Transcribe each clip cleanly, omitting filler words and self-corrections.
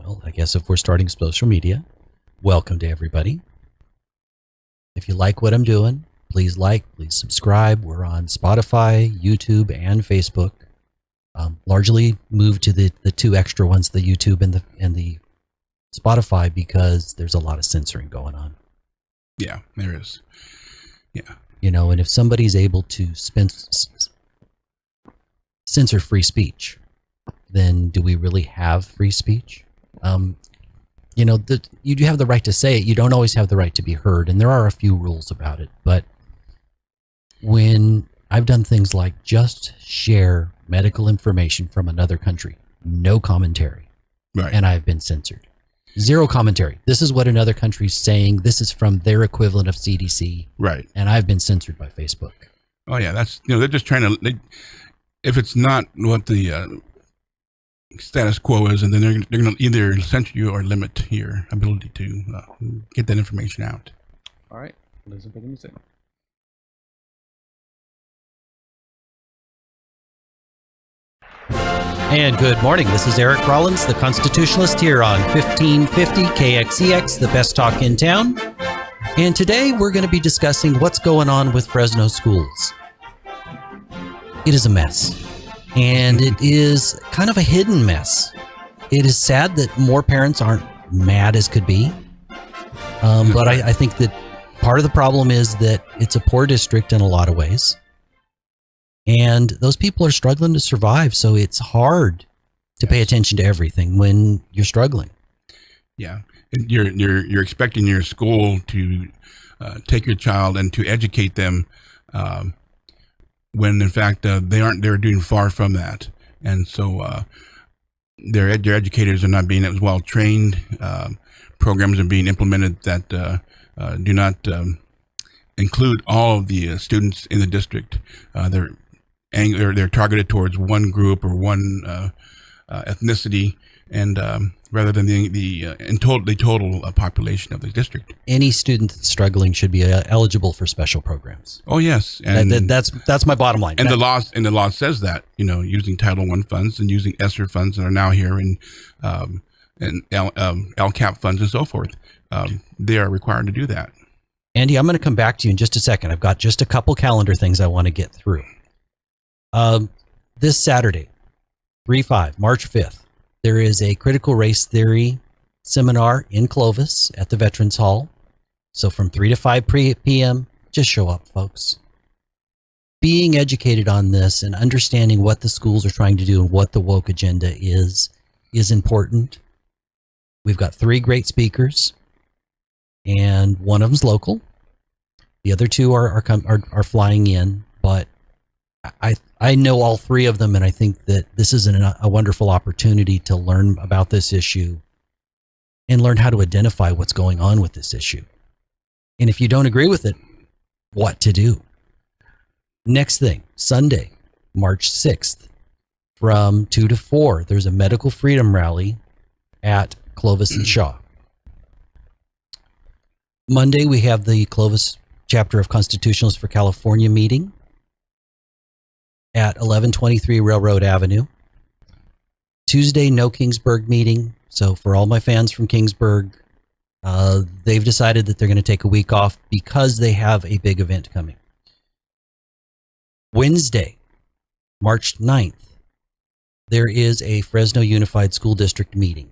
Well, I guess if we're starting social media, welcome to everybody. If you like what I'm doing, please subscribe. We're on Spotify, YouTube, and Facebook. Largely moved to the two extra ones, the YouTube and the Spotify, because there's a lot of censoring going on. Yeah, there is. Yeah. You know, and if somebody's able to censor free speech, then do we really have free speech? You know, you do have the right to say it. You don't always have the right to be heard, and there are a few rules about it. But when I've done things like just share medical information from another country, no commentary, right, and I've been censored. Zero commentary. This is what another country's saying. This is from their equivalent of CDC. Right. And I've been censored by Facebook. Oh yeah, that's, you know, they're just trying to, if it's not what the status quo is, and then they're going to either censor you or limit your ability to get that information out. All right, listen for the music. And good morning. This is Eric Rollins, the Constitutionalist, here on 1550 KXEX, the best talk in town. And today we're going to be discussing what's going on with Fresno schools. It is a mess. And it is kind of a hidden mess. It is sad that more parents aren't mad as could be. But I think that part of the problem is that it's a poor district in a lot of ways. And those people are struggling to survive. So it's hard to pay attention to everything when you're struggling. Yeah. You're expecting your school to take your child and to educate them, when in fact they're doing far from that. And so their educators are not being as well trained. Programs are being implemented that do not include all of the students in the district. They're targeted towards one group or one ethnicity, and rather than the total population of the district. Any student that's struggling should be eligible for special programs. Oh yes, and that's my bottom line. And the law says that, you know, using Title I funds and using ESSER funds that are now here in LCAP funds and so forth, they are required to do that. Andy, I'm going to come back to you in just a second. I've got just a couple calendar things I want to get through. This Saturday, 3/5, March 5th, there is a critical race theory seminar in Clovis at the Veterans Hall. So from 3 to 5 p.m., just show up, folks. Being educated on this and understanding what the schools are trying to do and what the woke agenda is important. We've got 3 great speakers, and one of them's local. The other 2 are flying in, but I know all 3 of them, and I think that this is a wonderful opportunity to learn about this issue and learn how to identify what's going on with this issue. And if you don't agree with it, what to do. Next thing, Sunday, March 6th, from 2 to 4, there's a medical freedom rally at Clovis and Shaw. Monday, we have the Clovis chapter of Constitutionalist for California meeting at 1123 Railroad Avenue. Tuesday, no Kingsburg meeting. So for all my fans from Kingsburg, they've decided that they're going to take a week off because they have a big event coming. Wednesday, March 9th, there is a Fresno Unified School District meeting.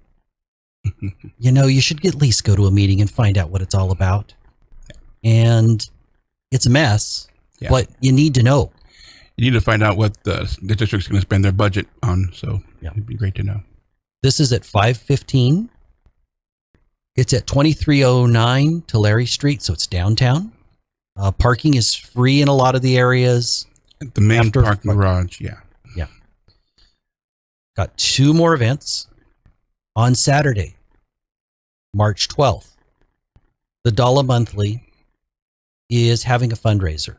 You know, you should at least go to a meeting and find out what it's all about. And it's a mess, but you need to know. You need to find out what the district's going to spend their budget on. So it'd be great to know. This is at 515. It's at 2309 Tulare Street, so it's downtown. Parking is free in a lot of the areas. At the main parking garage, yeah. Got 2 more events. On Saturday, March 12th, the Dollar Monthly is having a fundraiser.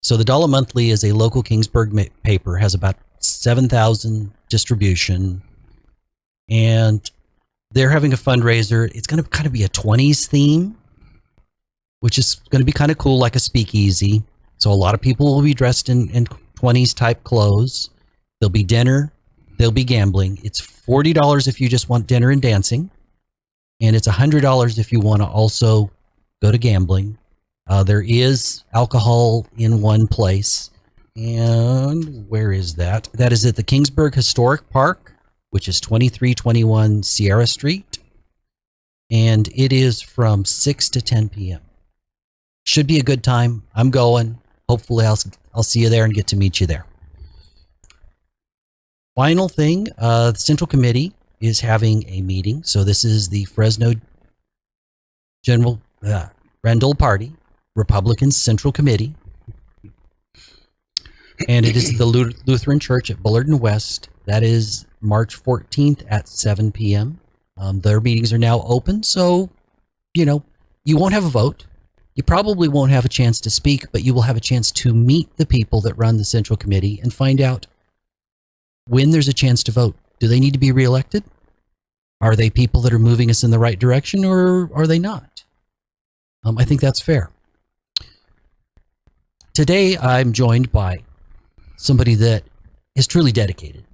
So the Dollar Monthly is a local Kingsburg paper, has about 7,000 distribution, and they're having a fundraiser. It's going to kind of be a 20s theme, which is going to be kind of cool, like a speakeasy. So a lot of people will be dressed in 20s type clothes. There'll be dinner. They'll be gambling. It's $40 if you just want dinner and dancing, and it's $100 if you want to also go to gambling. There is alcohol in one place. And where is that? That is at the Kingsburg Historic Park, which is 2321 Sierra Street. And it is from 6 to 10 p.m. Should be a good time. I'm going. Hopefully I'll see you there and get to meet you there. Final thing, the Central Committee is having a meeting. So this is the Fresno Rendell Party, Republican Central Committee. And it is the Lutheran Church at Bullard and West. That is March 14th at 7 p.m. Their meetings are now open, so, you won't have a vote. You probably won't have a chance to speak, but you will have a chance to meet the people that run the Central Committee and find out when there's a chance to vote. Do they need to be reelected? Are they people that are moving us in the right direction, or are they not? I think that's fair. Today, I'm joined by somebody that is truly dedicated.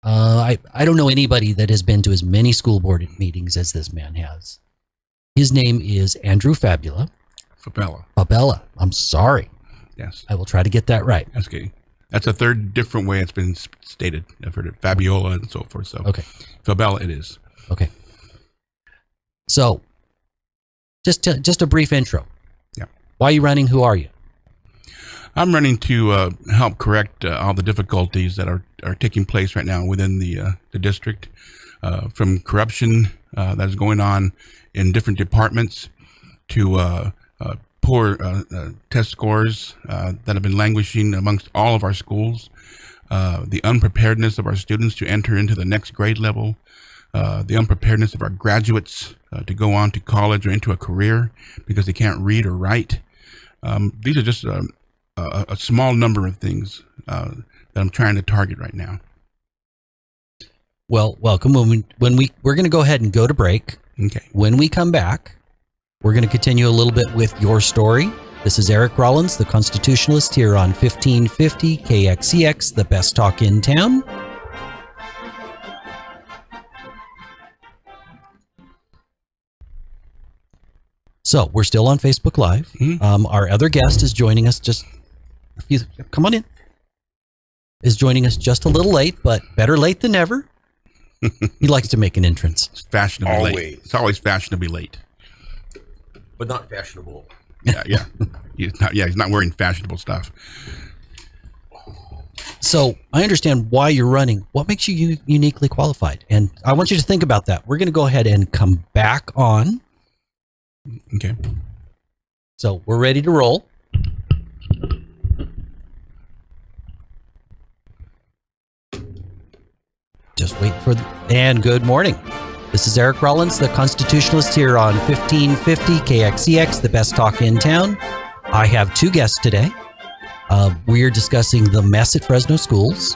I don't know anybody that has been to as many school board meetings as this man has. His name is Andrew Fabela. Fabela. I'm sorry. Yes. I will try to get that right. That's okay. That's a third different way it's been stated. I've heard it. Fabiola and so forth. So okay. Fabela it is. Okay. So, just a brief intro. Yeah. Why are you running? Who are you? I'm running to help correct all the difficulties that are taking place right now within the district, from corruption that is going on in different departments to poor test scores that have been languishing amongst all of our schools, the unpreparedness of our students to enter into the next grade level, the unpreparedness of our graduates to go on to college or into a career because they can't read or write. These are just a small number of things that I'm trying to target right now. Well, welcome. We're going to go ahead and go to break. Okay. When we come back, we're going to continue a little bit with your story. This is Eric Rollins, the Constitutionalist, here on 1550 KXEX, the best talk in town. So we're still on Facebook Live. Mm-hmm. Our other guest is joining us come on in. Is joining us just a little late, but better late than never. He likes to make an entrance. It's fashionably Always. late. It's always fashionably late. But not fashionable. Yeah. He's not wearing fashionable stuff. So I understand why you're running. What makes you uniquely qualified? And I want you to think about that. We're going to go ahead and come back on. Okay. So we're ready to roll. Just wait for and good morning. This is Eric Rollins, the Constitutionalist, here on 1550 KXEX, the best talk in town. I have two guests today. We're discussing the mess at Fresno schools.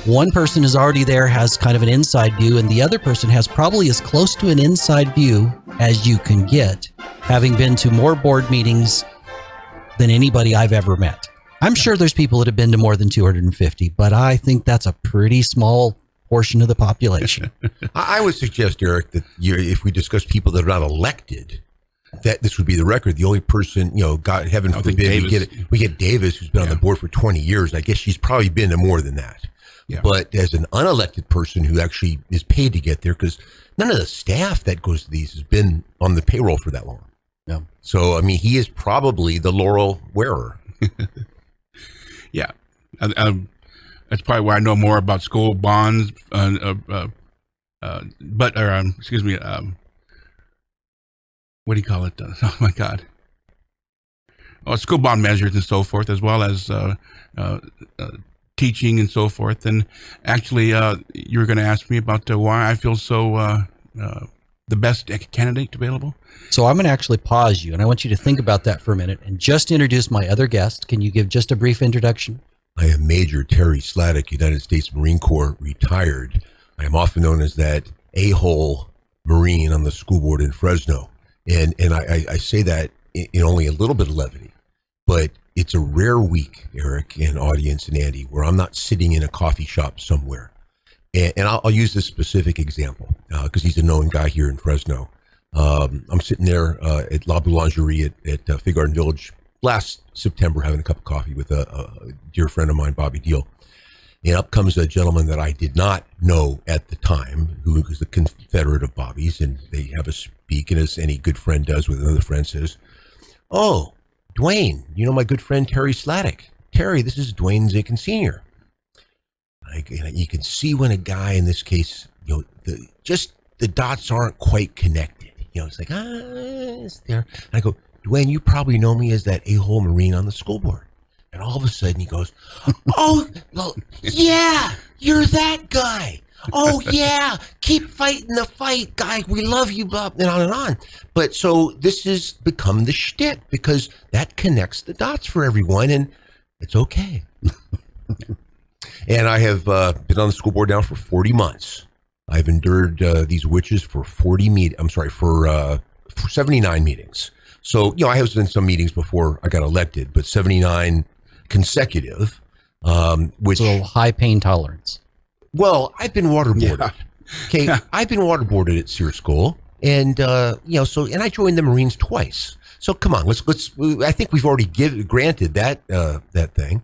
One person is already there, has kind of an inside view, and the other person has probably as close to an inside view as you can get, having been to more board meetings than anybody I've ever met. I'm sure there's people that have been to more than 250, but I think that's a pretty small portion of the population. I would suggest, Eric, that if we discuss people that are not elected, that this would be the record. The only person, God, heaven forbid, we get Davis, who's been on the board for 20 years. I guess she's probably been to more than that. Yeah. But as an unelected person who actually is paid to get there, because none of the staff that goes to these has been on the payroll for that long. Yeah. So, I mean, he is probably the laurel wearer. Yeah. That's probably why I know more about school bonds, what do you call it? Oh my God. School bond measures and so forth, as well as teaching and so forth. And actually, you were going to ask me about why I feel so the best candidate available. So I'm going to actually pause you, and I want you to think about that for a minute and just introduce my other guest. Can you give just a brief introduction? I am Major Terry Slatic, United States Marine Corps, retired. I am often known as that a-hole Marine on the school board in Fresno. And I say that in only a little bit of levity, but it's a rare week, Eric and audience and Andy, where I'm not sitting in a coffee shop somewhere. And I'll use this specific example because he's a known guy here in Fresno. I'm sitting there at La Boulangerie at Fig Garden Village last September having a cup of coffee with a dear friend of mine, Bobby Deal. And up comes a gentleman that I did not know at the time, who was a Confederate of Bobby's, and they have a speak, and as any good friend does with another friend, says, "Oh, Dwayne, you know my good friend Terry Slatic. Terry, this is Dwayne Zicken Sr." You can see when a guy, in this case, just the dots aren't quite connected. It's like, it's there. And I go, "Dwayne, you probably know me as that a-hole Marine on the school board." And all of a sudden he goes, "Oh, well, yeah, you're that guy. Oh, yeah, keep fighting the fight, guy. We love you, blah," and on and on. But so this has become the shtick because that connects the dots for everyone, and it's okay. And I have been on the school board now for 40 months. I've endured these witches for 79 meetings. So, I have been some meetings before I got elected, but 79 consecutive, which... So high pain tolerance. Well, I've been waterboarded. Yeah. Okay, I've been waterboarded at Sears School, and, and I joined the Marines twice. So come on, let's. I think we've already granted that thing.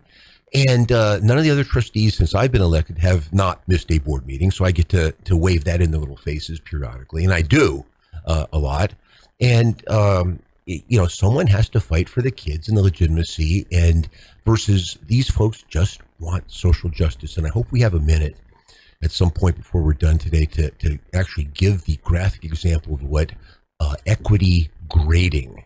And none of the other trustees since I've been elected have not missed a board meeting, so I get to wave that in the little faces periodically, and I do a lot. And someone has to fight for the kids and the legitimacy, and versus these folks just want social justice. And I hope we have a minute at some point before we're done today to actually give the graphic example of what equity grading,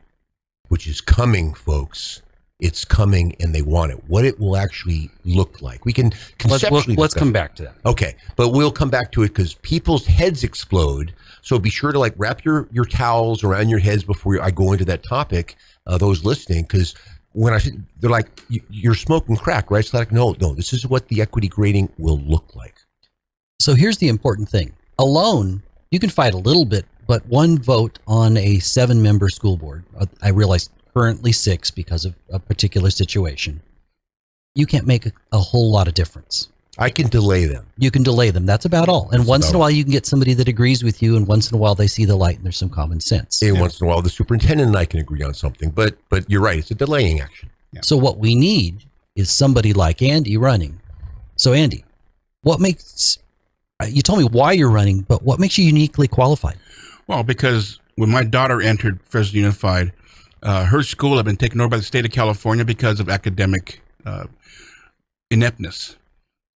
which is coming, folks. It's coming, and they want it. What it will actually look like. We can conceptually. Let's come back to that. Okay, but we'll come back to it because people's heads explode. So be sure to wrap your towels around your heads before I go into that topic. Those listening, because when they're like, "You're smoking crack, right?" It's like, no. This is what the equity grading will look like. So here's the important thing. Alone, you can fight a little bit, but one vote on a 7-member school board. I realize currently 6 because of a particular situation. You can't make a whole lot of difference. I can delay them. You can delay them. That's about all. And once in a while, you can get somebody that agrees with you, and once in a while, they see the light and there's some common sense. And once in a while, the superintendent and I can agree on something. But you're right. It's a delaying action. Yeah. So what we need is somebody like Andy running. So Andy, what makes... You told me why you're running, but what makes you uniquely qualified? Well, because when my daughter entered Fresno Unified, her school had been taken over by the state of California because of academic ineptness.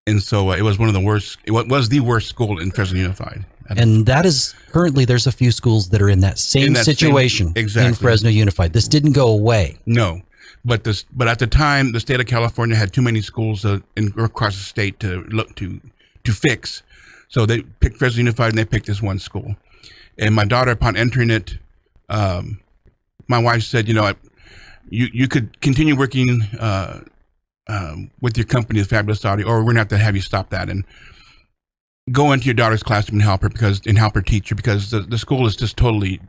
And so it was one of the worst. It was the worst school in Fresno Unified. And that is currently, there's a few schools that are in that same situation exactly. in Fresno Unified. This didn't go away. No, but at the time, the state of California had too many schools across the state to look to fix. So they picked Fresno Unified, and they picked this one school. And my daughter, upon entering it, my wife said, you could continue working with your company, the Fabela Saudi, or we're going to have you stop that and go into your daughter's classroom and help her teacher, because the school is just totally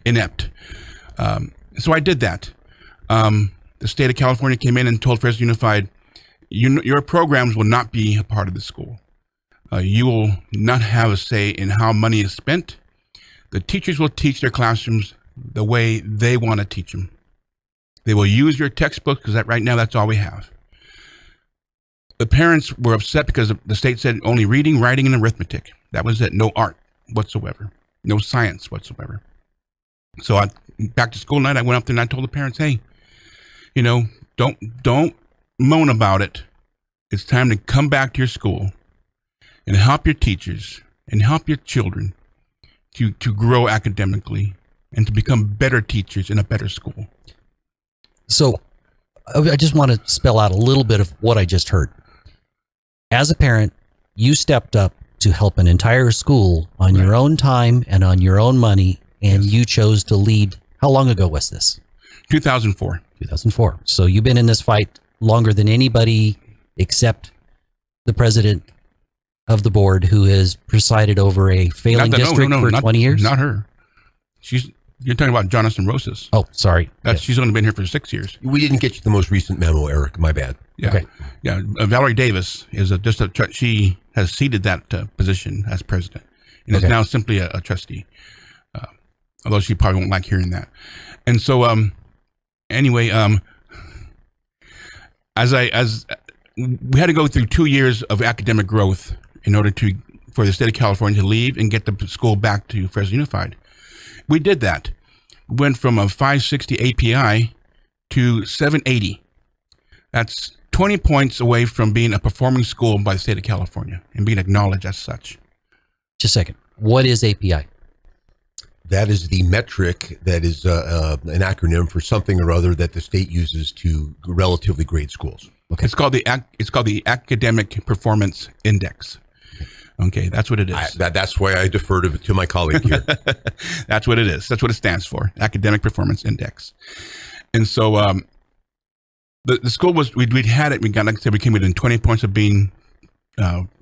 inept. So I did that. The state of California came in and told Fresno Unified, your programs will not be a part of the school. You will not have a say in how money is spent. The teachers will teach their classrooms the way they want to teach them. They will use your textbook because right now that's all we have. The parents were upset because the state said only reading, writing, and arithmetic. That was it. No art whatsoever. No science whatsoever. So back to school night, I went up there and I told the parents, hey, don't moan about it. It's time to come back to your school and help your teachers and help your children to grow academically and to become better teachers in a better school. So I just want to spell out a little bit of what I just heard. As a parent, you stepped up to help an entire school on your own time and on your own money, and you chose to lead. How long ago was this? 2004. 2004. So you've been in this fight longer than anybody except the president of the board, who has presided over a failing district for 20 years? Not her. You're talking about Jonathan Rosas. Oh, sorry. She's only been here for 6 years. We didn't get you the most recent memo, Eric. My bad. Yeah. Okay. Yeah. Valerie Davis is she has ceded that position as president and is now simply a trustee. Although she probably won't like hearing that. And so, anyway, as we had to go through 2 years of academic growth in order for the state of California to leave and get the school back to Fresno Unified. We did that. We went from a 560 API to 780. That's 20 points away from being a performing school by the state of California and being acknowledged as such. Just a second. What is API? That is the metric that is an acronym for something or other that the state uses to relatively grade schools. Okay. It's called the Academic Performance Index. Okay, that's what it is. That's why I defer to my colleague here. That's what it is. That's what it stands for, Academic Performance Index. And so the school we'd had it. We got, like I said, we came within 20 points of being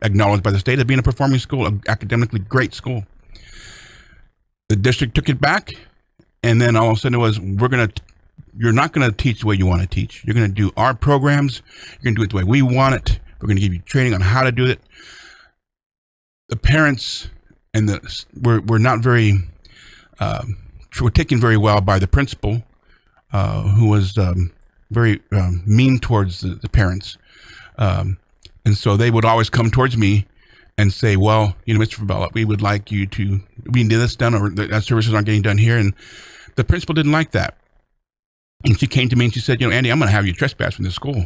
acknowledged by the state as being a performing school, an academically great school. The district took it back, and then all of a sudden it was, you're not going to teach the way you want to teach. You're going to do our programs. You're going to do it the way we want it. We're going to give you training on how to do it. The parents were not very, were taken very well by the principal, who was very mean towards the parents. And so they would always come towards me and say, well, Mr. Fabela, we would like you to, we need this done, or that services aren't getting done here. And the principal didn't like that. And she came to me and she said, Andy, I'm going to have you trespass from this school.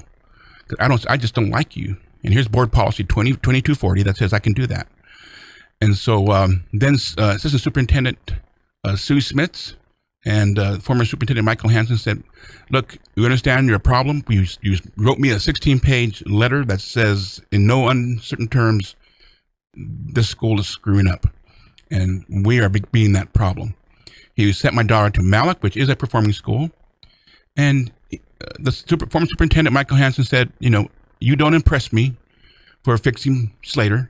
I just don't like you. And here's board policy 2240 that says I can do that. And so then Assistant Superintendent Sue Smits and former Superintendent Michael Hansen said, look, we understand your problem. You wrote me a 16-page letter that says in no uncertain terms, this school is screwing up, and we are being that problem. He sent my daughter to Malik, which is a performing school, and the former superintendent, Michael Hansen, said, you don't impress me for fixing Slater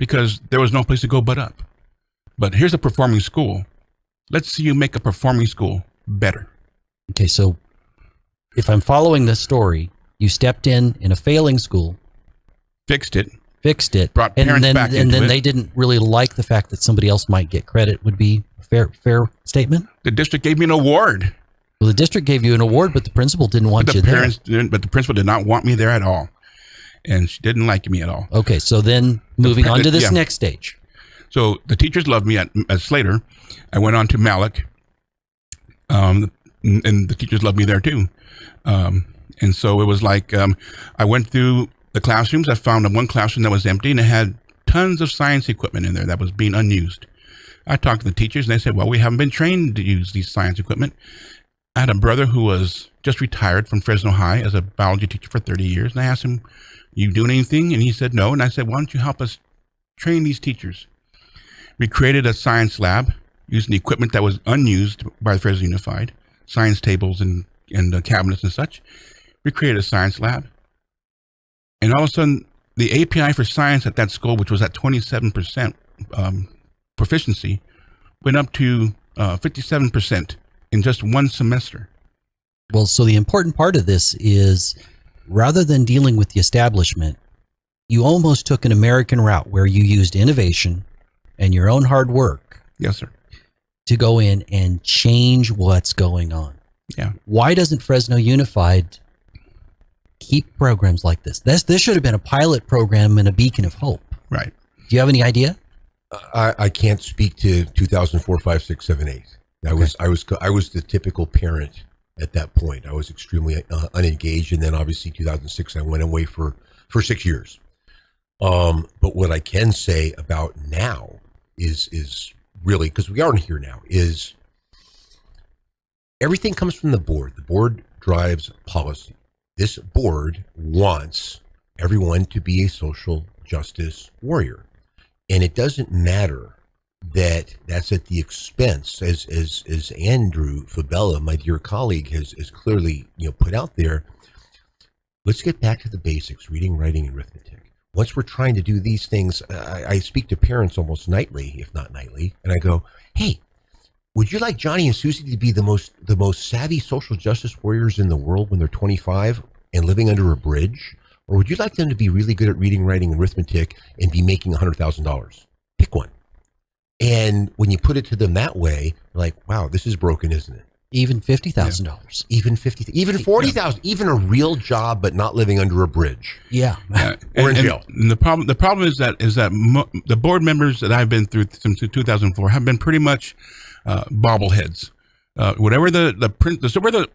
because there was no place to go but up. But here's a performing school. Let's see you make a performing school better. Okay, so if I'm following this story, you stepped in a failing school, fixed it, brought and parents then back into and then it. they didn't really like the fact that somebody else might get credit. Would be a fair statement. The district gave me an award. Well, the district gave you an award, but the principal didn't want you there. But the principal did not want me there at all, and she didn't like me at all. Okay, so then moving on to this next stage. So the teachers loved me at Slater. I went on to Malik, and the teachers loved me there too. And so it was like I went through the classrooms. I found one classroom that was empty, and it had tons of science equipment in there that was being unused. I talked to the teachers, and they said, well, we haven't been trained to use these science equipment. I had a brother who was just retired from Fresno High as a biology teacher for 30 years, and I asked him, you doing anything? And he said no. And I said, why don't you help us train these teachers? We created a science lab using the equipment that was unused by the Fresno Unified, science tables and cabinets and such. We created a science lab. And all of a sudden, the API for science at that school, which was at 27% proficiency, went up to 57% in just one semester. Well, so the important part of this is, rather than dealing with the establishment, you almost took an American route where you used innovation and your own hard work. Yes, sir. To go in and change what's going on. Yeah. Why doesn't Fresno Unified keep programs like this? This should have been a pilot program and a beacon of hope. Right. Do you have any idea? I can't speak to 2004, 5, 6, 7, 8. I was the typical parent at that point. I was extremely unengaged, and then obviously 2006 I went away for 6 years. But what I can say about now is really, because we aren't here now, is everything comes from the board. The board drives policy. This board wants everyone to be a social justice warrior. And it doesn't matter that that's at the expense, as Andrew Fabela, my dear colleague, has clearly put out there. Let's get back to the basics: reading, writing, and arithmetic. Once we're trying to do these things, I speak to parents almost nightly, if not nightly, and I go, "Hey, would you like Johnny and Susie to be the most savvy social justice warriors in the world when they're 25 and living under a bridge? Or would you like them to be really good at reading, writing, and arithmetic and be making $100,000? Pick one. And when you put it to them that way, like, wow, this is broken, isn't it? Even $50,000. Even 50, even 40,000, even a real job, but not living under a bridge. Yeah. Or in jail. And the problem is that the board members that I've been through since 2004 have been pretty much bobbleheads. Whatever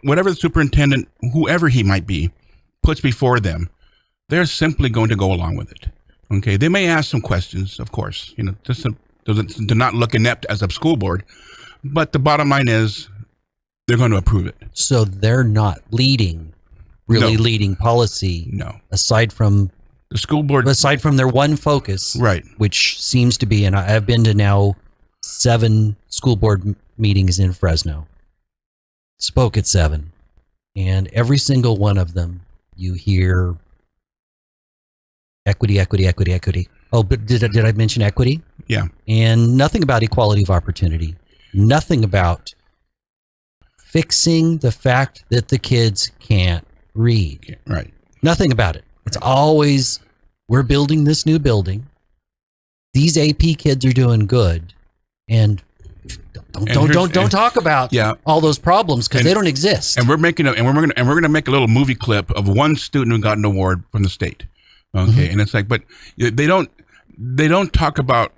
whatever the superintendent, whoever he might be, puts before them, they're simply going to go along with it. Okay, they may ask some questions, of course, just to not look inept as a school board, but the bottom line is they're going to approve it. So they're not leading policy. No, aside from the school board, aside from their one focus, right? Which seems to be, and I've been to now 7 school board meetings in Fresno. Spoke at 7, and every single one of them, you hear equity. Oh, but did I mention equity? Yeah. And nothing about equality of opportunity. Nothing about fixing the fact that the kids can't read. Right. Nothing about it. It's always, we're building this new building. These AP kids are doing good, and don't talk about all those problems because they don't exist. And we're going to make a little movie clip of one student who got an award from the state. Okay, Mm-hmm. and it's like, but they don't talk about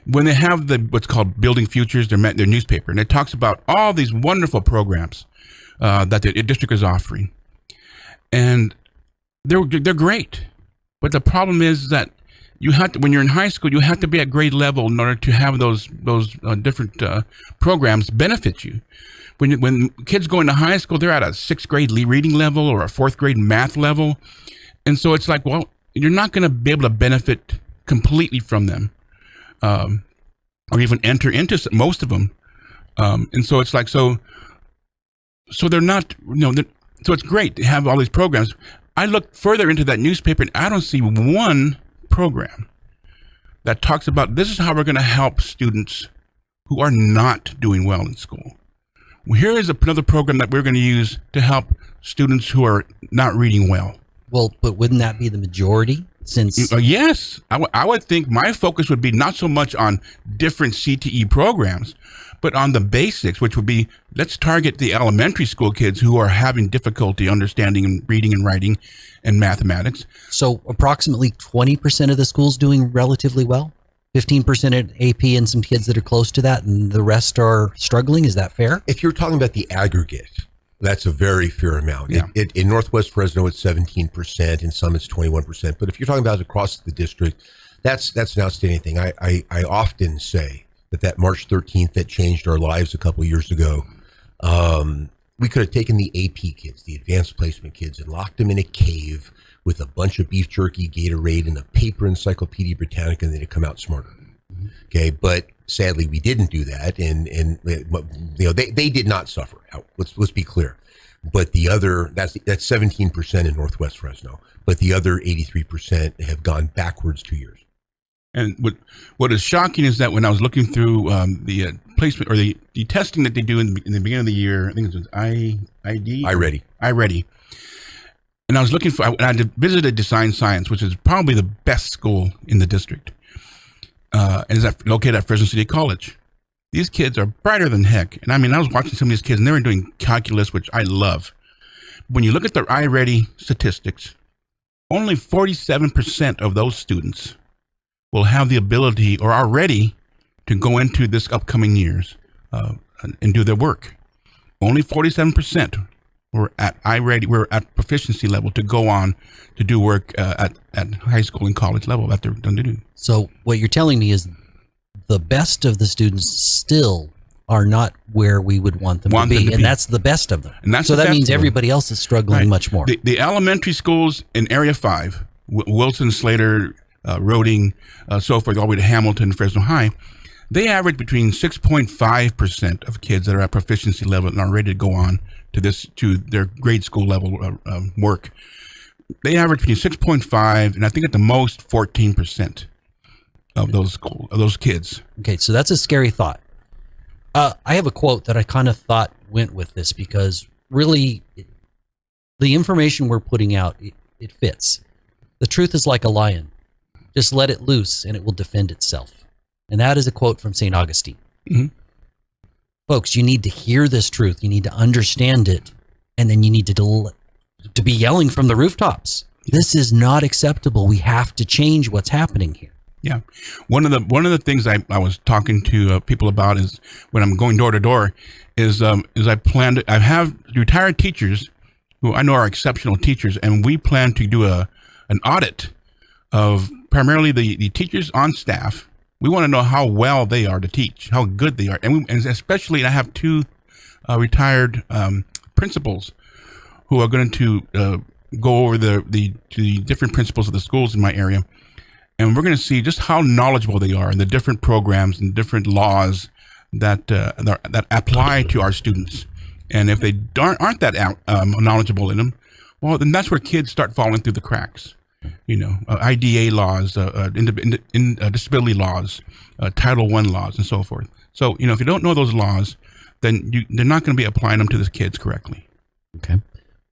when they have what's called Building Futures, their newspaper, and it talks about all these wonderful programs that the district is offering, and they're great. But the problem is that you have to, when you're in high school, you have to be at grade level in order to have those different programs benefit you. When kids go into high school, they're at a 6th grade reading level or a 4th grade math level, and so it's like, well, you're not going to be able to benefit completely from them, or even enter into most of them, and so it's like so they're not, so it's great to have all these programs. I look further into that newspaper, and I don't see one program that talks about this is how we're going to help students who are not doing well in school. Well, here is another program that we're going to use to help students who are not reading well. Well, but wouldn't that be the majority? Since yes, I would think my focus would be not so much on different CTE programs, but on the basics, which would be, let's target the elementary school kids who are having difficulty understanding and reading and writing and mathematics. So approximately 20% of the schools doing relatively well, 15% at AP, and some kids that are close to that, and the rest are struggling. Is that fair? If you're talking about the aggregate, that's a very fair amount. Yeah. In Northwest Fresno, it's 17%. In some, it's 21%. But if you're talking about across the district, that's an outstanding thing. I often say that March 13th that changed our lives a couple of years ago, we could have taken the AP kids, the advanced placement kids, and locked them in a cave with a bunch of beef jerky, Gatorade, and a paper Encyclopedia Britannica, and they'd come out smarter. Okay, but sadly we didn't do that, and they did not suffer. Let's be clear. But the other, that's 17% in Northwest Fresno, but the other 83% have gone backwards 2 years. And what is shocking is that when I was looking through the placement or the testing that they do in the beginning of the year, I think it was iReady. And I was looking for, I visited Design Science, which is probably the best school in the district. And is located at Fresno City College. These kids are brighter than heck. And I mean, I was watching some of these kids and they were doing calculus, which I love. When you look at their iReady statistics, only 47% of those students will have the ability or are ready to go into this upcoming years and do their work. Only 47% were at iReady, we're at proficiency level to go on to do work at high school and college level that they're done to do. So what you're telling me is the best of the students still are not where we would want them to be, and that's the best of them. And that's so that means everybody else is struggling much more. The elementary schools in Area 5, Wilson, Slater, Roding, so forth, all the way to Hamilton, Fresno High, they average between 6.5% of kids that are at proficiency level and are ready to go on to their grade school level work. They average between 6.5 and I think at the most 14%. of those kids. Okay, so that's a scary thought. I have a quote that I kind of thought went with this because really the information we're putting out, it fits. The truth is like a lion. Just let it loose and it will defend itself. And that is a quote from St. Augustine. Mm-hmm. Folks, you need to hear this truth. You need to understand it. And then you need to be yelling from the rooftops. This is not acceptable. We have to change what's happening here. Yeah. One of the things I was talking to people about is when I'm going door to door is I have retired teachers who I know are exceptional teachers, and we plan to do an audit of primarily the teachers on staff. We want to know how well they are to teach, how good they are. And especially I have two retired principals who are going to go over the different principals of the schools in my area. And we're going to see just how knowledgeable they are in the different programs and different laws that apply to our students. And if they aren't that knowledgeable in them, well, then that's where kids start falling through the cracks. IDA laws, disability laws, Title I laws, and so forth. So, if you don't know those laws, then they're not going to be applying them to the kids correctly. Okay.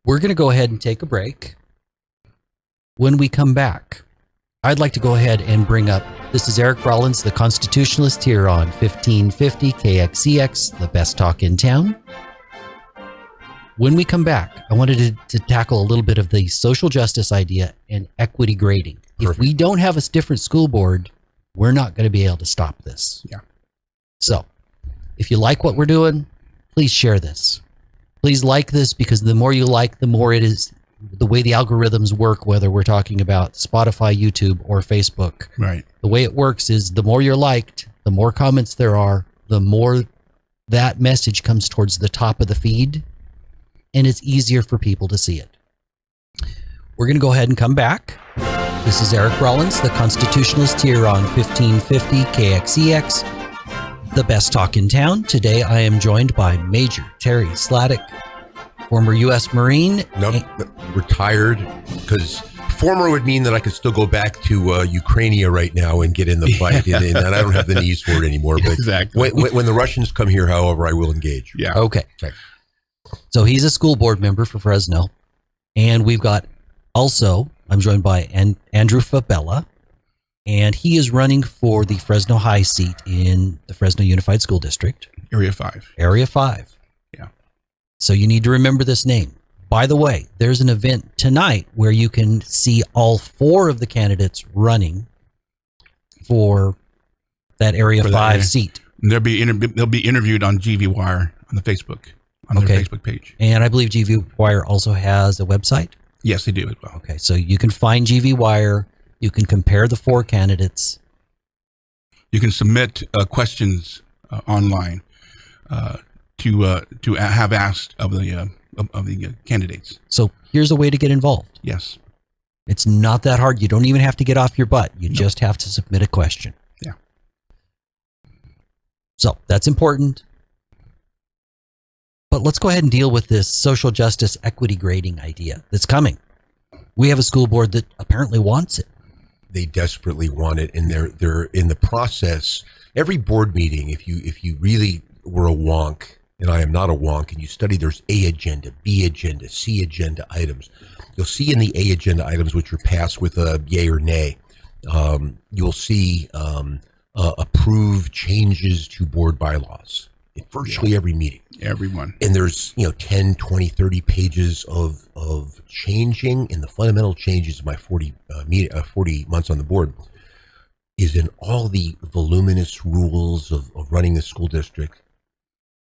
We're going to go ahead and take a break. When we come back, I'd like to go ahead and bring up, this is Eric Rollins, the Constitutionalist, here on 1550 KXCX, the best talk in town. When we come back, I wanted to tackle a little bit of the social justice idea and equity grading. Perfect. If we don't have a different school board, we're not going to be able to stop this. Yeah. So, if you like what we're doing, please share this. Please like this, because the more you like, the more it is the way the algorithms work, whether we're talking about Spotify, YouTube, or Facebook. Right. The way it works is the more you're liked, the more comments there are, the more that message comes towards the top of the feed, and it's easier for people to see it. We're going to go ahead and come back. This is Eric Rollins, the Constitutionalist, here on 1550 KXCX, the best talk in town. Today I am joined by Major Terry Slatic, former U.S. Marine. No, retired, because former would mean that I could still go back to Ukraine right now and get in the fight, and I don't have the knees for it anymore. But exactly. When the Russians come here, however, I will engage. Yeah. Okay. So he's a school board member for Fresno, and we've got also, I'm joined by Andrew Fabela, and he is running for the Fresno High seat in the Fresno Unified School District. Area 5. Area 5. Yeah. So you need to remember this name. By the way, there's an event tonight where you can see all 4 of the candidates running for that Area 5 seat. They'll be interviewed on GV Wire on the Facebook, on their Facebook page. And I believe GV Wire also has a website. Yes, they do as well. Okay, so you can find GV Wire. You can compare the 4 candidates. You can submit questions online to have asked of the candidates. So here's a way to get involved. Yes. It's not that hard. You don't even have to get off your butt. You just have to submit a question. Yeah. So that's important. But let's go ahead and deal with this social justice equity grading idea that's coming. We have a school board that apparently wants it. They desperately want it, and they're in the process. Every board meeting, if you really were a wonk, and I am not a wonk, and you study, there's A agenda, B agenda, C agenda items. You'll see in the A agenda items, which are passed with a yay or nay, you'll see approved changes to board bylaws in virtually every meeting. Everyone. And there's 10, 20, 30 pages of changing, and the fundamental changes of my 40 months on the board is in all the voluminous rules of running the school district,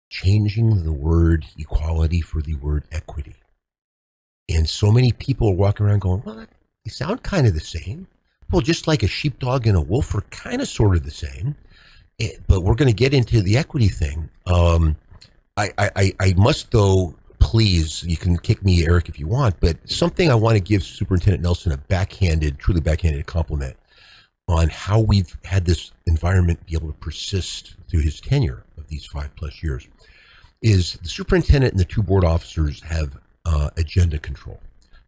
changing the word equality for the word equity. And so many people are walking around going, well, they sound kind of the same. Well, just like a sheepdog and a wolf are kind of sort of the same. But we're going to get into the equity thing. I must, though, please, you can kick me, Eric, if you want, but something I want to give Superintendent Nelson a truly backhanded compliment on how we've had this environment be able to persist through his tenure of these 5+ years is the superintendent and the 2 board officers have agenda control.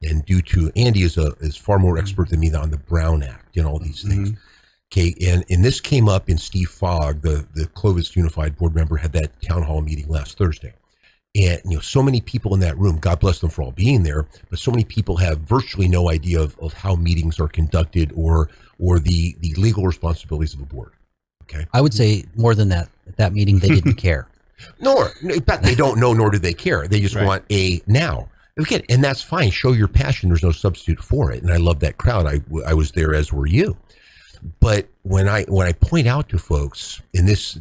And due to Andy is far more expert than me on the Brown Act and all these things. Okay, and this came up in Steve Fogg, the Clovis Unified board member, had that town hall meeting last Thursday. And, so many people in that room, God bless them for all being there, but so many people have virtually no idea of how meetings are conducted or the legal responsibilities of a board. Okay. I would say more than that. At that meeting, they didn't care. In fact, they don't know, nor do they care. They just want a now. Again, and that's fine. Show your passion. There's no substitute for it. And I love that crowd. I was there, as were you. But when I point out to folks in this,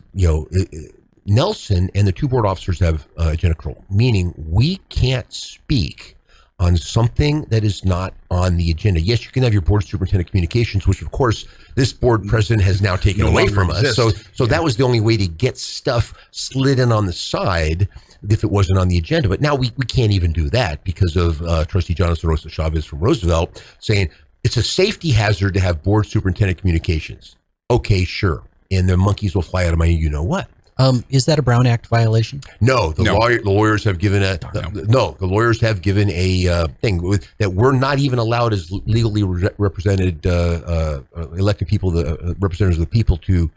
Nelson and the two board officers have agenda control, meaning we can't speak on something that is not on the agenda. Yes, you can have your board superintendent communications, which of course this board president has now taken away from us. So that was the only way to get stuff slid in on the side if it wasn't on the agenda. But now we can't even do that because of Trustee Jonathan Rosa Chavez from Roosevelt saying it's a safety hazard to have board superintendent communications. Okay, sure. And the monkeys will fly out of my you-know-what. Is that a Brown Act violation? No, the lawyers have given the lawyers have given a thing that we're not even allowed as legally represented elected people, the representatives of the people, to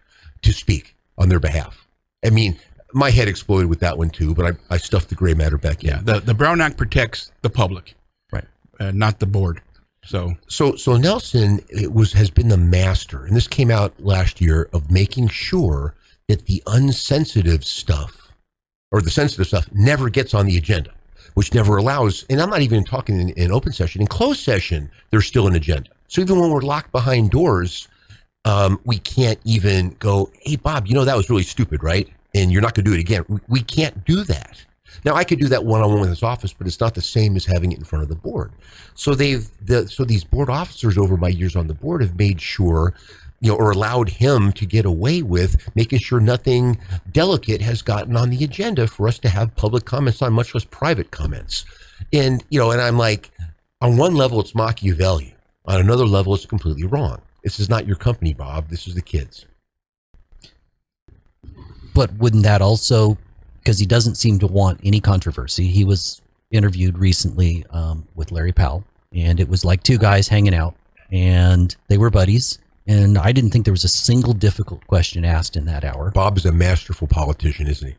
speak on their behalf. I mean, my head exploded with that one too, but I stuffed the gray matter back in. Yeah, the Brown Act protects the public, right? Not the board. So Nelson has been the master, and this came out last year, of making sure that the unsensitive stuff or the sensitive stuff never gets on the agenda, which never allows. And I'm not even talking in open session. In closed session, there's still an agenda. So even when we're locked behind doors, we can't even go, hey, Bob, that was really stupid, right? And you're not going to do it again. We can't do that. Now, I could do that one-on-one with his office, but it's not the same as having it in front of the board. So so these board officers over my years on the board have made sure, or allowed him to get away with making sure nothing delicate has gotten on the agenda for us to have public comments on, much less private comments. And, and I'm like, on one level, it's Machiavellian. On another level, it's completely wrong. This is not your company, Bob. This is the kids. But wouldn't that also, because he doesn't seem to want any controversy, he was interviewed recently with Larry Powell, and it was like two guys hanging out, and they were buddies. And I didn't think there was a single difficult question asked in that hour. Bob is a masterful politician, isn't he?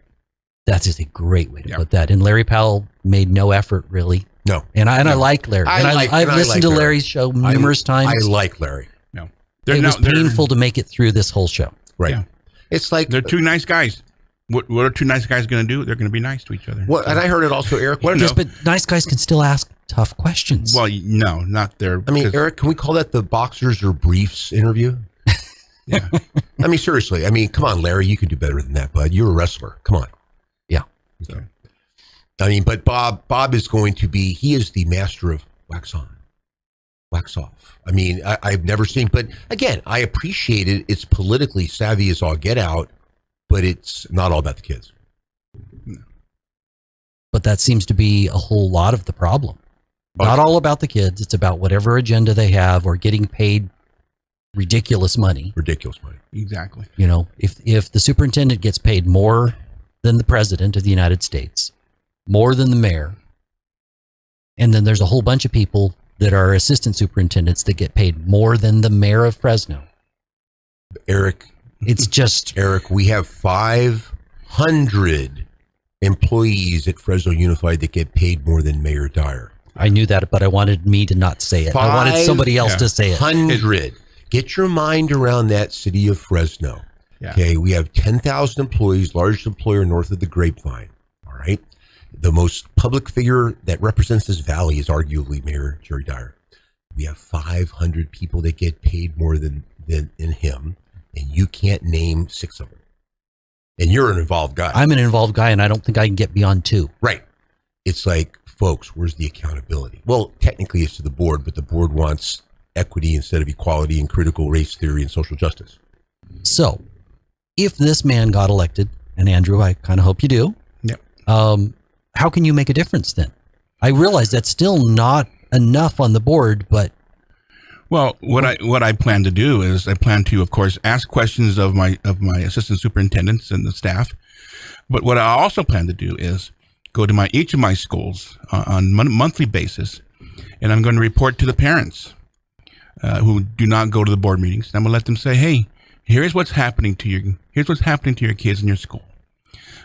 That is a great way to put that. And Larry Powell made no effort, really. No. And I like Larry. I've listened to Larry's show numerous times. I like Larry. No. It was painful to make it through this whole show. Right. Yeah. It's like they're two nice guys. What are two nice guys going to do? They're going to be nice to each other. Well, and I heard it also, Eric. But nice guys can still ask tough questions. Well, no, not their. I mean, Eric, can we call that the boxers or briefs interview? Yeah. I mean, seriously. I mean, come on, Larry. You can do better than that, bud. You're a wrestler. Come on. Yeah. Okay. I mean, but Bob is going to be. He is the master of wax on, wax off. I mean, I've never seen. But again, I appreciate it. It's politically savvy as all get out, but it's not all about the kids. But that seems to be a whole lot of the problem. Not all about the kids. It's about whatever agenda they have or getting paid ridiculous money. Ridiculous money. Exactly. If the superintendent gets paid more than the president of the United States, more than the mayor, and then there's a whole bunch of people that are assistant superintendents that get paid more than the mayor of Fresno. Eric. It's just... Eric, we have 500 employees at Fresno Unified that get paid more than Mayor Dyer. I knew that, but I wanted me to not say it. I wanted somebody else to say it. 500. Get your mind around that city of Fresno. Yeah. Okay, we have 10,000 employees, largest employer north of the Grapevine. All right. The most public figure that represents this valley is arguably Mayor Jerry Dyer. We have 500 people that get paid more than him, and you can't name 6 of them. And you're an involved guy. I'm an involved guy, and I don't think I can get beyond 2. Right. It's like, folks, where's the accountability? Well, technically it's to the board, but the board wants equity instead of equality and critical race theory and social justice. So, if this man got elected, and Andrew, I kind of hope you do, how can you make a difference then? I realize that's still not enough on the board, but... Well, what I plan to do is I plan to, of course, ask questions of my assistant superintendents and the staff. But what I also plan to do is go to each of my schools on monthly basis, and I'm going to report to the parents who do not go to the board meetings. And I'm going to let them say, hey, here's what's happening to your kids in your school.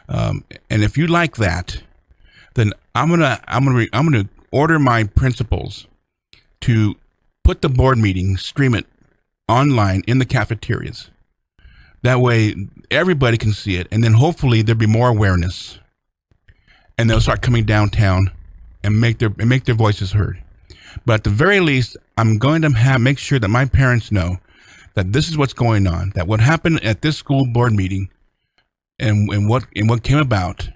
And if you like that, then I'm gonna order my principals to put the board meeting, stream it online in the cafeterias. That way everybody can see it, and then hopefully there'll be more awareness, and they'll start coming downtown and make their voices heard. But at the very least, I'm going to make sure that my parents know that this is what's going on, that what happened at this school board meeting and what came about.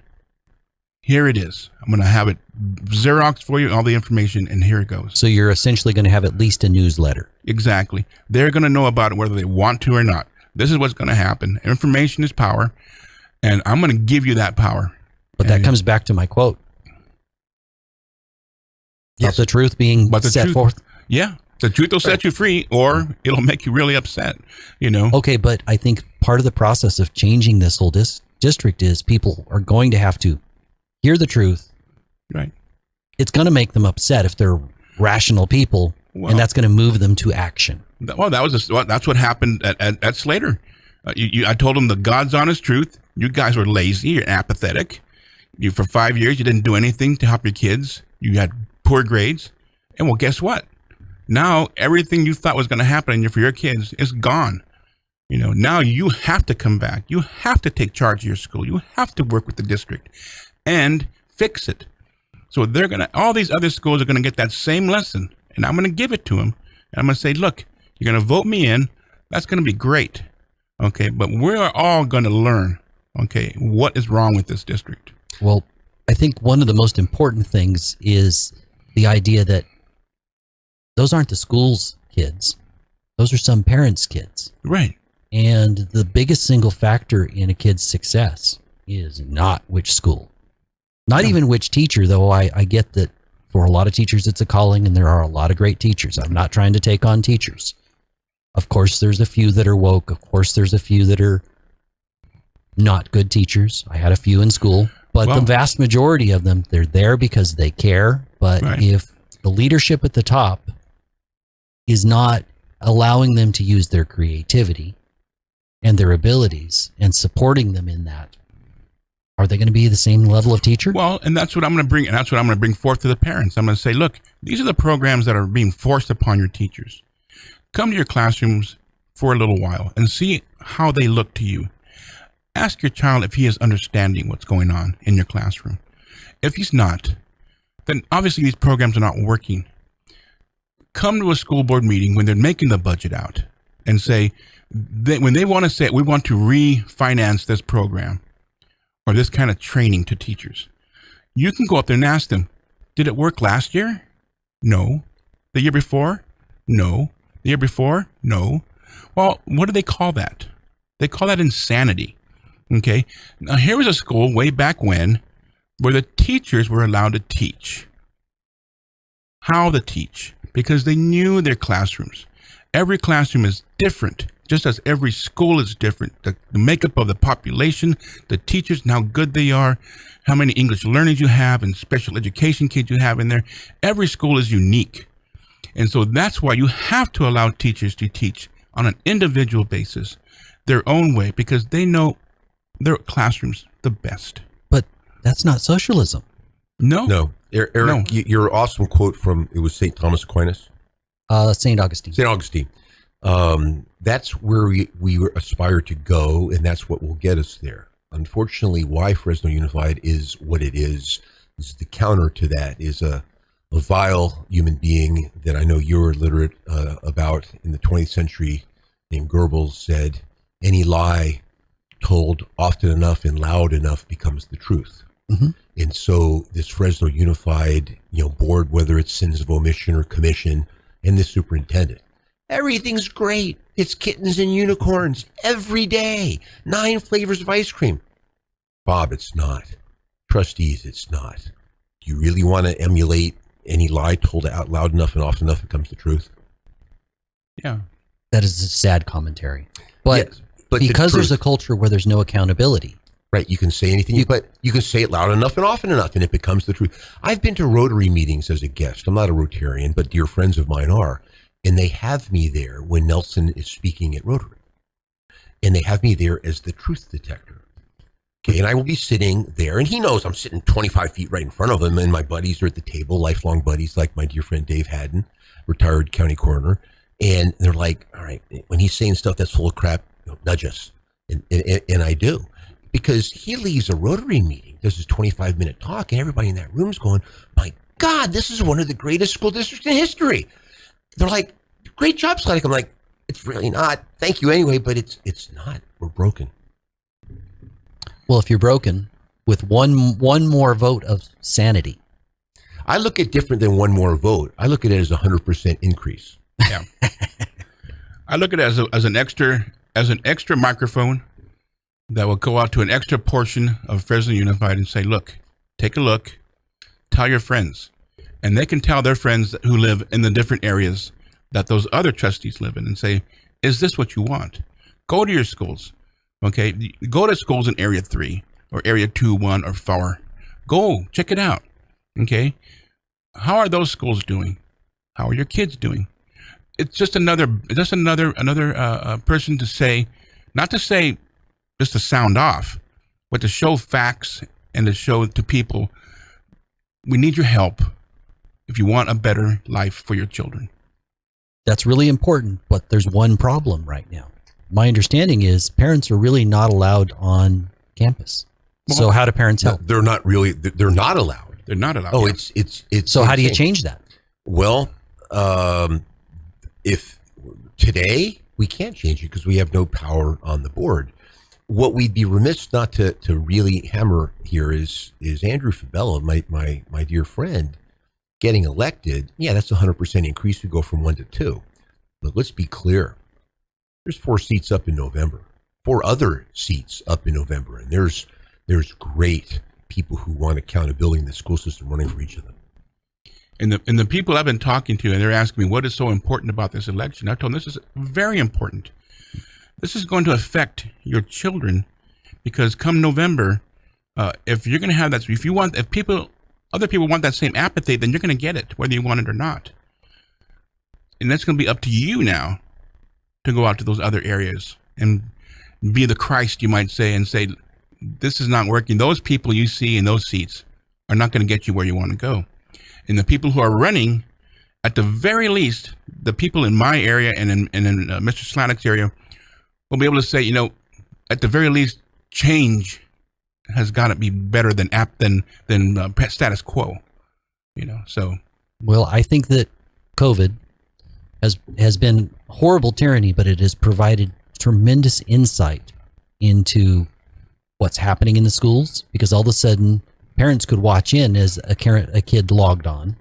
Here it is. I'm going to have it Xerox for you, all the information, and here it goes. So you're essentially going to have at least a newsletter. Exactly. They're going to know about it whether they want to or not. This is what's going to happen. Information is power, and I'm going to give you that power. But that comes back to my quote. Yes. About the truth being set forth. Yeah. The truth will set you free, or it'll make you really upset, Okay, but I think part of the process of changing this whole district is people are going to have to hear the truth. Right. It's going to make them upset if they're rational people, and that's going to move them to action. Well, that's what happened at Slater. I told them the God's honest truth. You guys were lazy. You're apathetic. For 5 years, you didn't do anything to help your kids. You had poor grades. And well, guess what? Now, everything you thought was going to happen for your kids is gone. Now you have to come back. You have to take charge of your school. You have to work with the district and fix it. So all these other schools are going to get that same lesson, and I'm going to give it to them. And I'm going to say, look, you're going to vote me in. That's going to be great. Okay. But we're all going to learn, okay, what is wrong with this district. Well, I think one of the most important things is the idea that those aren't the school's kids. Those are some parents' kids. Right. And the biggest single factor in a kid's success is not which school. Not even which teacher, though I get that for a lot of teachers it's a calling, and there are a lot of great teachers. I'm not trying to take on teachers. Of course, there's a few that are woke. Of course, there's a few that are not good teachers. I had a few in school. But the vast majority of them, they're there because they care. But if the leadership at the top is not allowing them to use their creativity and their abilities and supporting them in that, are they going to be the same level of teacher? Well, and that's what I'm going to bring. And that's what I'm going to bring forth to the parents. I'm going to say, look, these are the programs that are being forced upon your teachers. Come to your classrooms for a little while and see how they look to you. Ask your child if he is understanding what's going on in your classroom. If he's not, then obviously these programs are not working. Come to a school board meeting when they're making the budget out and say, when they want to say, we want to refinance this program or this kind of training to teachers, you can go up there and ask them, did it work last year? No. The year before? No. The year before? No. Well, what do they call that? They call that insanity. Okay. Now, here was a school way back when where the teachers were allowed to teach. How to teach? Because they knew their classrooms. Every classroom is different, just as every school is different. The makeup of the population, the teachers and how good they are, how many English learners you have and special education kids you have in there. Every school is unique. And so that's why you have to allow teachers to teach on an individual basis, their own way, because they know their classrooms the best. But that's not socialism. No. Eric, No. Your awesome quote from, it was St. Thomas Aquinas? St. Augustine. St. Augustine. That's where we aspire to go, and that's what will get us there. Unfortunately, why Fresno Unified is what it is the counter to that is a vile human being that I know you're literate about in the 20th century named Goebbels said, any lie told often enough and loud enough becomes the truth. Mm-hmm. And so this Fresno Unified, board, whether it's sins of omission or commission, and the superintendent, everything's great. It's kittens and unicorns every day. 9 flavors of ice cream. Bob, it's not. Trustees, it's not. Do you really want to emulate any lie told out loud enough and often enough becomes the truth? Yeah. That is a sad commentary. But, yes, but because there's a culture where there's no accountability. Right, you can say anything, but you can say it loud enough and often enough, and it becomes the truth. I've been to Rotary meetings as a guest. I'm not a Rotarian, but dear friends of mine are. And they have me there when Nelson is speaking at Rotary. And they have me there as the truth detector. Okay, and I will be sitting there, and he knows I'm sitting 25 feet right in front of him, and my buddies are at the table, lifelong buddies, like my dear friend Dave Haddon, retired county coroner. And they're like, all right, when he's saying stuff that's full of crap, nudge us. And I do. Because he leaves a Rotary meeting, does his 25-minute talk, and everybody in that room's going, my God, this is one of the greatest school districts in history. They're like, great job, Slatic. I'm like, it's really not. Thank you anyway, but it's not. We're broken. Well, if you're broken, with one more vote of sanity. I look at different than one more vote. I look at it as 100% increase. Yeah. I look at it as an extra microphone that will go out to an extra portion of Fresno Unified and say, look, take a look, tell your friends. And they can tell their friends who live in the different areas that those other trustees live in and say, is this what you want? Go to your schools. Okay, go to schools in Area 3 or Area 2, 1, or 4. Go, check it out. Okay, how are those schools doing? How are your kids doing? It's just another person to say, not to say just to sound off, but to show facts and to show to people, we need your help if you want a better life for your children. That's really important, but there's one problem right now. My understanding is parents are really not allowed on campus. So how do parents help? They're not really. They're not allowed. They're not allowed. Oh, yeah. it's. So how do you change that? Well, if today we can't change it because we have no power on the board. What we'd be remiss not to really hammer here is Andrew Fabela, my dear friend, getting elected. Yeah, that's 100% increase. We go from 1 to 2. But let's be clear. There's 4 seats up in November, 4 other seats up in November, and there's great people who want accountability in the school system running for each of them. And the people I've been talking to, and they're asking me what is so important about this election. I told them this is very important. This is going to affect your children because come November, if you're going to have that, if other people want that same apathy, then you're going to get it, whether you want it or not. And that's going to be up to you now to go out to those other areas and be the Christ, you might say, and say, this is not working. Those people you see in those seats are not going to get you where you want to go. And the people who are running, at the very least, the people in my area and in Mr. Slatic's area will be able to say, at the very least, change has got to be better than status quo. So. Well, I think that COVID has been horrible tyranny, but it has provided tremendous insight into what's happening in the schools, because all of a sudden parents could watch in as a kid logged on,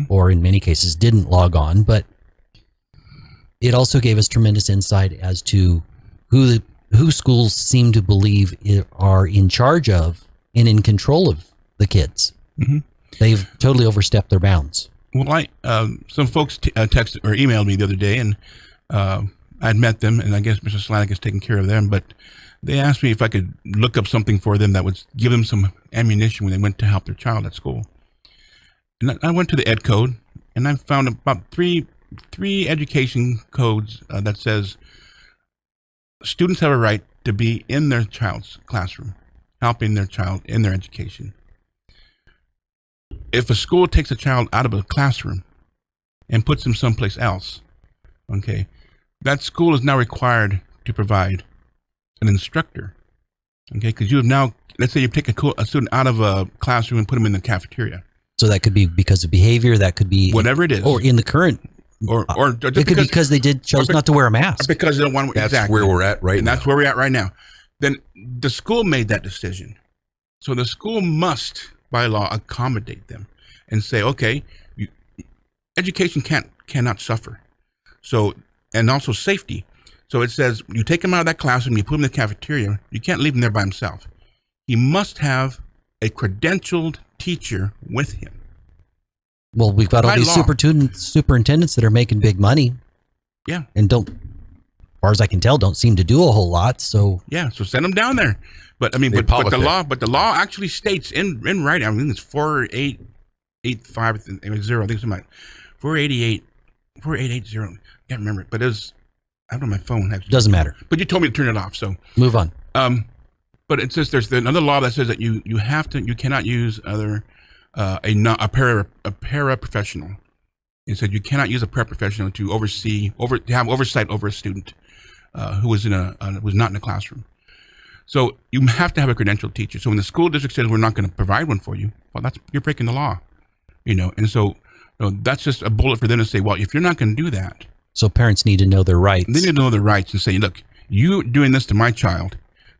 or in many cases didn't log on, but it also gave us tremendous insight as to who schools seem to believe are in charge of and in control of the kids. Mm-hmm. They've totally overstepped their bounds. Well, some folks texted or emailed me the other day, and I'd met them, and I guess Mr. Slatic is taking care of them, but they asked me if I could look up something for them that would give them some ammunition when they went to help their child at school. And I went to the Ed Code, and I found about three education codes that says students have a right to be in their child's classroom, helping their child in their education. If a school takes a child out of a classroom and puts them someplace else, okay, that school is now required to provide an instructor, okay, because you have now, let's say you take a student out of a classroom and put them in the cafeteria. So that could be because of behavior, that could be whatever it is, or in the current, or just it could be because they chose not to wear a mask, because they don't want. That's exactly where we're at right and now. That's where we're at right now. Then the school made that decision, so the school must, by law, accommodate them and say, okay, education cannot suffer. So, and also safety. So it says you take him out of that classroom, you put him in the cafeteria. You can't leave him there by himself. He must have a credentialed teacher with him. Well, we've got all By these law. superintendents that are making big money. Yeah. And as far as I can tell, don't seem to do a whole lot. So yeah, so send them down there. But I mean, but the law actually states in writing. I mean, it's 4885 0. I think it's about 488 4880. can't remember it, but it was, I have it on my phone. Actually. Doesn't matter. But you told me to turn it off, so. Move on. But it says there's another law that says that you cannot use a paraprofessional. It said you cannot use a paraprofessional to have oversight over a student who was not in a classroom. So you have to have a credentialed teacher. So when the school district says we're not going to provide one for you, well, you're breaking the law, And so that's just a bullet for them to say, well, if you're not going to do that, So parents need to know their rights. they need to know their rights and say, look, you doing this to my child,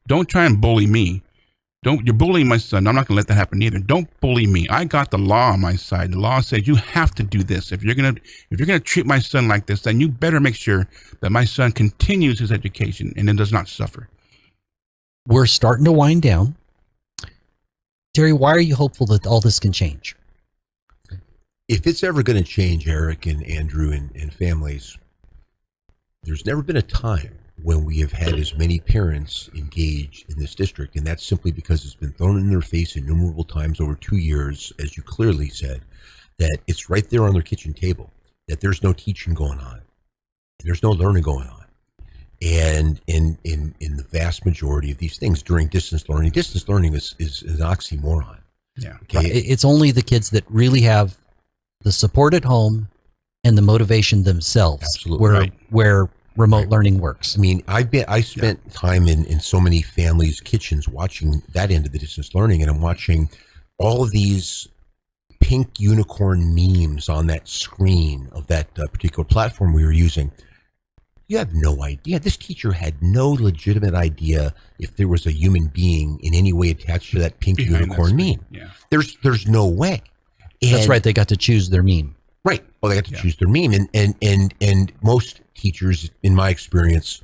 don't try and bully me. You're bullying my son. I'm not going to let that happen either. Don't bully me. I got the law on my side. The law says you have to do this. If you're gonna treat my son like this, then you better make sure that my son continues his education and then does not suffer. We're starting to wind down. Terry, why are you hopeful that all this can change? If it's ever going to change, Eric and Andrew and families, there's never been a time when we have had as many parents engaged in this district, and that's simply because it's been thrown in their face innumerable times over 2 years, as you clearly said, that it's right there on their kitchen table, that there's no teaching going on, and there's no learning going on. And in the vast majority of these things during distance learning is an oxymoron. Yeah. Okay. It's only the kids that really have the support at home and the motivation themselves Absolutely right. where remote learning works. I mean, I spent time in so many families' kitchens watching that end of the distance learning, and I'm watching all of these pink unicorn memes on that screen of that particular platform we were using. You have no idea. This teacher had no legitimate idea if there was a human being in any way attached to that pink Behind unicorn that meme. Yeah. There's no way. That's right. They got to choose their meme. Right. Well, they got to choose their meme, and most teachers, in my experience,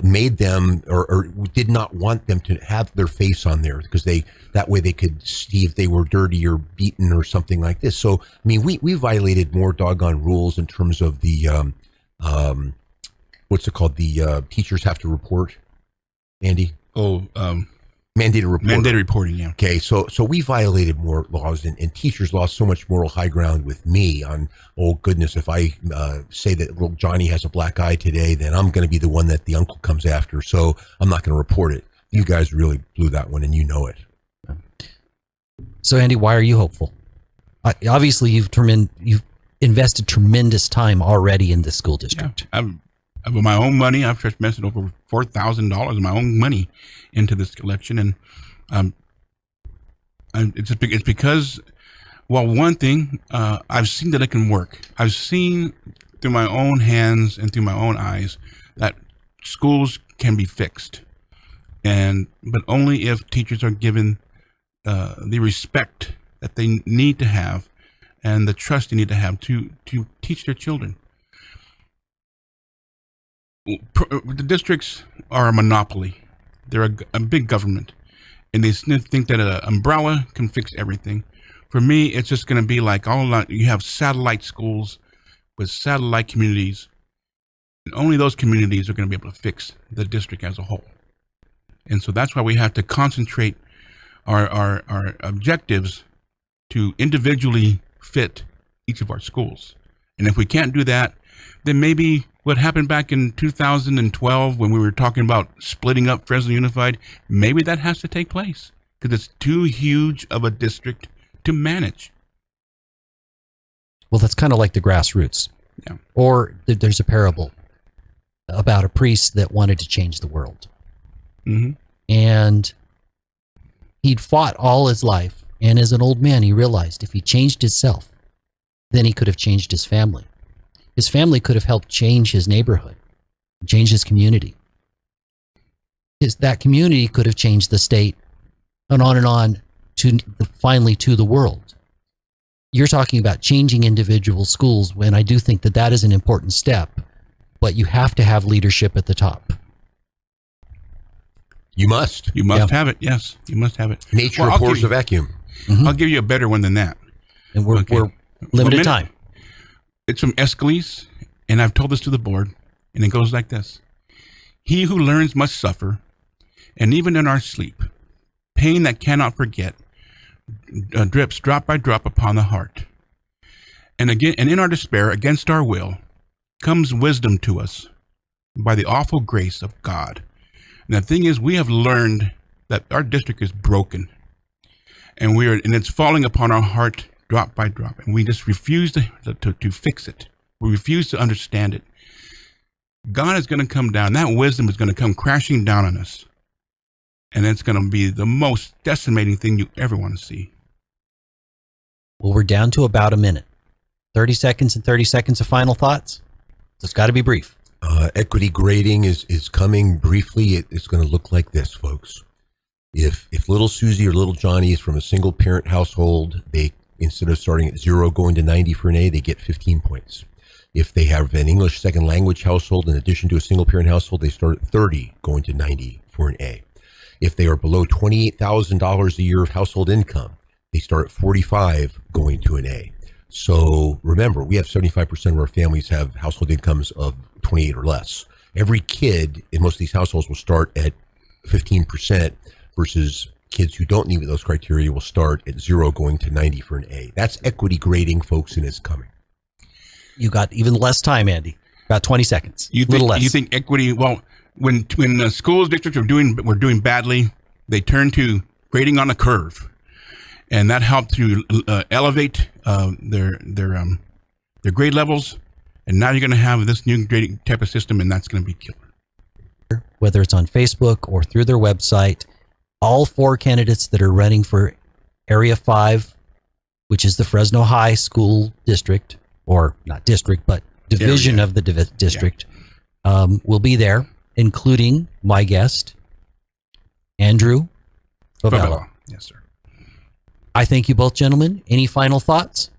made them or did not want them to have their face on there because that way they could see if they were dirty or beaten or something like this. So, I mean, we violated more doggone rules in terms of the what's it called? The teachers have to report. Andy. Mandated reporting. Mandated reporting, yeah. Okay, so we violated more laws, and teachers lost so much moral high ground with me on, oh goodness, if I say that little Johnny has a black eye today, then I'm going to be the one that the uncle comes after, so I'm not going to report it. You guys really blew that one, and you know it. So, Andy, why are you hopeful? Obviously, you've invested tremendous time already in this school district. Yeah. With my own money, I've just invested over $4,000 of my own money into this collection, and it's because, well, one thing, I've seen that it can work. I've seen through my own hands and through my own eyes that schools can be fixed, but only if teachers are given the respect that they need to have and the trust they need to have to teach their children. The districts are a monopoly. They're a big government, and they think that an umbrella can fix everything. For me, it's just going to be like you have satellite schools with satellite communities, and only those communities are going to be able to fix the district as a whole. And so that's why we have to concentrate our objectives to individually fit each of our schools. And if we can't do that, then maybe what happened back in 2012 when we were talking about splitting up Fresno Unified, maybe that has to take place because it's too huge of a district to manage. Well, that's kind of like the grassroots. Yeah. Or there's a parable about a priest that wanted to change the world. Mm-hmm. And he'd fought all his life. And as an old man, he realized if he changed himself, then he could have changed his family. His family could have helped change his neighborhood, change his community. That community could have changed the state, and on to finally to the world. You're talking about changing individual schools when I do think that is an important step, but you have to have leadership at the top. You must. You must have it. Yes, you must have it. Nature abhors a vacuum. Mm-hmm. I'll give you a better one than that. And we're limited time. It's from Aeschylus, and I've told this to the board, and it goes like this. He who learns must suffer, and even in our sleep, pain that cannot forget drips drop by drop upon the heart. And in our despair, against our will, comes wisdom to us by the awful grace of God. And the thing is, we have learned that our district is broken, and it's falling upon our heart drop by drop, and we just refuse to fix it. We refuse to understand it. God is going to come down. That wisdom is going to come crashing down on us, and it's going to be the most decimating thing you ever want to see. Well, we're down to about a minute. 30 seconds and 30 seconds of final thoughts. So it's got to be brief. Equity grading is coming briefly. It's going to look like this, folks. If little Susie or little Johnny is from a single parent household, they, instead of starting at 0 going to 90 for an A, they get 15 points. If they have an English second language household in addition to a single parent household, they start at 30 going to 90 for an A. If they are below $28,000 a year of household income, they start at 45 going to an A. So remember, we have 75% of our families have household incomes of 28 or less. Every kid in most of these households will start at 15% versus kids who don't meet those criteria will start at 0 going to 90 for an A. That's equity grading, folks, and it's coming. You got even less time, Andy. About 20 seconds. Little less. You think equity? Well, when schools districts were doing badly, they turned to grading on a curve, and that helped to elevate their grade levels. And now you're going to have this new grading type of system, and that's going to be killer. Whether it's on Facebook or through their website, all 4 candidates that are running for Area 5, which is the Fresno High School District, or not district, but division of the district, will be there, including my guest, Andrew Fabela. Yes, sir. I thank you both, gentlemen. Any final thoughts?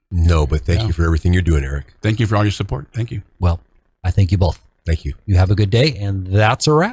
No, but thank you for everything you're doing, Eric. Thank you for all your support. Thank you. Well, I thank you both. Thank you. You have a good day, and that's a wrap.